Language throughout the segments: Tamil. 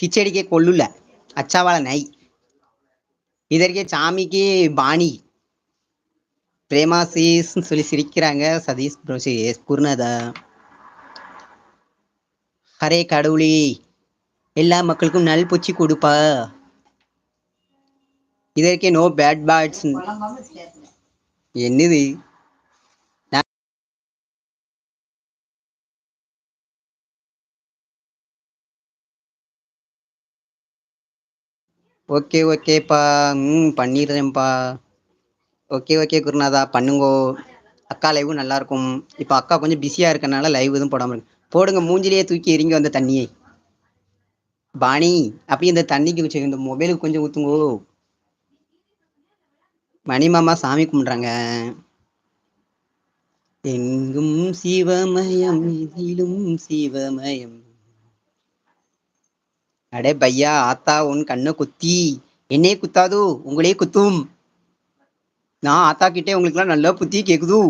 கிச்சடிக்கே கொள்ளுல அச்சாவாழ நை இதற்கே சாமிக்கு பாணி பிரேமா சீஸ்ன்னு சொல்லி சிரிக்கிறாங்க சதீஷ் ப்ரோ குருநாதா. ஹரே கடவுளே எல்லா மக்களுக்கும் நல் பூச்சி கொடுப்பா. இதற்கே நோ பேட் பேட்ஸ் என்னது ஓகே ஓகேப்பா. பண்ணிடுறேன்ப்பா. ஓகே ஓகே குருநாதா பண்ணுங்கோ. அக்கா லைவும் நல்லா இருக்கும். இப்போ அக்கா கொஞ்சம் பிஸியா இருக்கனால லைவ் எதுவும் போடாம இருக்கு. போடுங்க மூஞ்சிலேயே தூக்கி எறிங்க வந்த தண்ணியை. பாணி அப்படியே இந்த தண்ணிக்கு இந்த மொபைலுக்கு கொஞ்சம் ஊத்துங்கோ. மணிமாமா சாமி கும்பிடுறாங்க. எங்கும் சிவமயம் இதிலும் சிவமயம். அடே பையா ஆத்தா உன் கண்ணை குத்தி என்னையே குத்தாது உங்களே குத்தும். நான் ஆத்தா கிட்டே உங்களுக்குலாம் நல்லா புத்தி கேக்குது.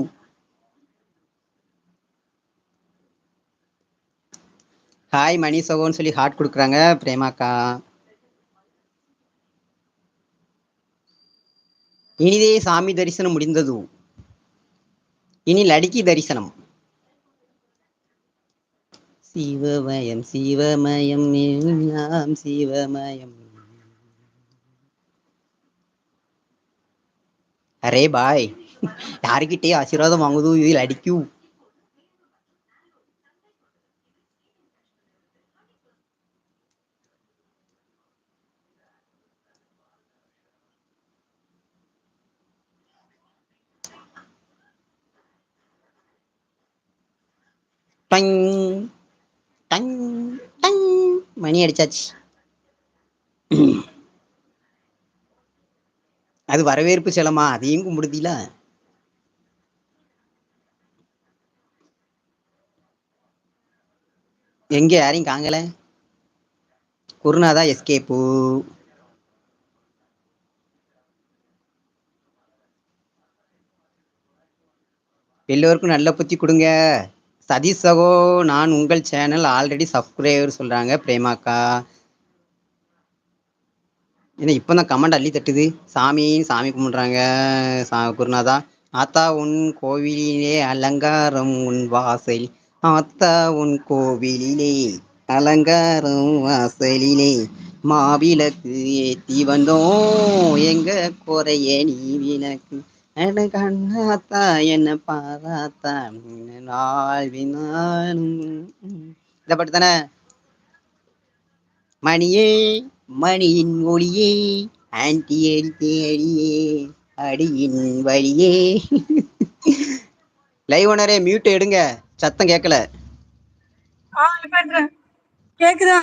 ஹாய் மணி சகோன்னு சொல்லி ஹார்ட் கொடுக்குறாங்க பிரேமாக்கா. இனிதே சாமி தரிசனம் முடிந்தது. இனி லடுக்கி தரிசனம். சிவமயம் சிவமயம் எல்லாம் சிவமயம். அரே பாய் யாருக்கிட்டே ஆசீர்வாதம் வாங்குது இதில் அடிக்கும். டங் டங் டங் மணி அடிச்சாச்சு. அது வரவேற்பு செலமா அதையும் கும்பிடுதீல. எங்க யாரையும் காங்கல. குருநாதா எஸ்கேப்பு. எல்லோருக்கும் நல்ல புத்தி கொடுங்க. சதீஷ் சகோ நான் உங்கள் சேனல் ஆல்ரெடி சப்ஸ்கிரைபர் சொல்றாங்க பிரேமாக்கா. ஏன்னா இப்பதான் கமெண்ட் அள்ளி தட்டுது. சாமி சாமி கும்பிடுறாங்க குருநாதா. ஆத்தா உன் கோவிலிலே அலங்காரம் உன் வாசல். ஆத்தா உன் கோவிலிலே அலங்காரம் வாசலிலே மாவிளக்கு ஏத்தி வந்தோம் எங்க குறைய நீ விளக்கு. கண்ணாத்தா என்ன பாராத்தா வாழ்வினாலும். இத பாட்டு தானே. மணியே மணியின் ஒளியே ஆன்டி அடித்தே அடியே அடியின் வழியே. லைவ் ஓனரே மியூட் எடுங்க சத்தம் கேட்கல. கேக்குதா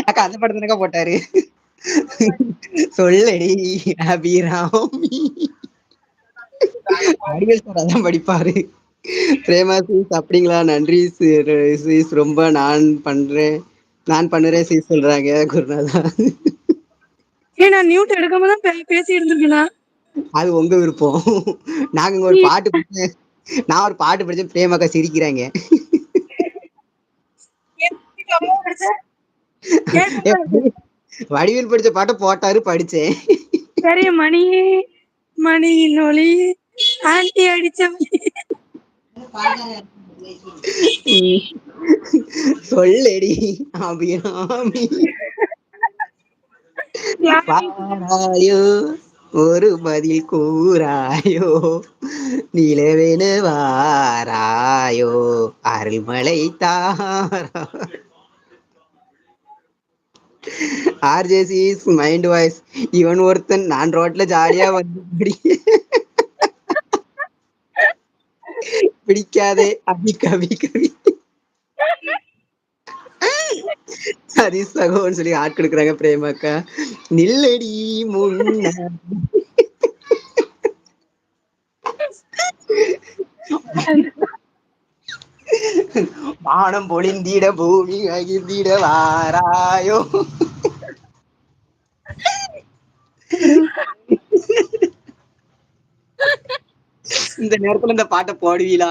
அக்கா அந்த படம் தானக்கா போட்டாரு. சொல்லடி அபிராமி. வடிவேல் சார் அதான் படிப்பாரு. பிரேமா சீஸ் அப்படிங்களா நன்றி சீஸ் ரொம்ப நான் பண்ணுறேன் சீஸ் சொல்றாங்க குருநாதா. நான் மியூட் எடுக்காம தான் பேசி இருந்திருக்கேன். அது உங்க விருப்பம். நாங்க இங்க ஒரு பாட்டு படிச்சேன். நான் ஒரு பாட்டு படிச்சேன் பிரேமாக்கா சிரிக்கிறாங்க. வடிவேல் படிச்ச பாட்டை போட்டாரு படிச்சேன். சரி மணியே மணியின் ஒளி ஆன்டி அடிச்ச சொல்லடி அபிராமி. வாராயோ ஒரு பதில் கூறாயோ நிலவென வாராயோ அருள்மலை தாரா. ஆர்ஜேசி மைண்ட் வாய்ஸ். இவன் ஒருத்தன் நான் ரோட்ல ஜாலியா வந்து பிடிக்காதே அபி கவி கவி. ஹரி சகோன்னு சொல்லி ஆட் கொடுக்குறாங்க பிரேமாக்கா. நில்லடி முன்ன வானம் பொழிந்திட பூமி அகிழ்ந்திட வாராயோ. இந்த நேரத்துல இந்த பாட்டை போடுவீங்களா?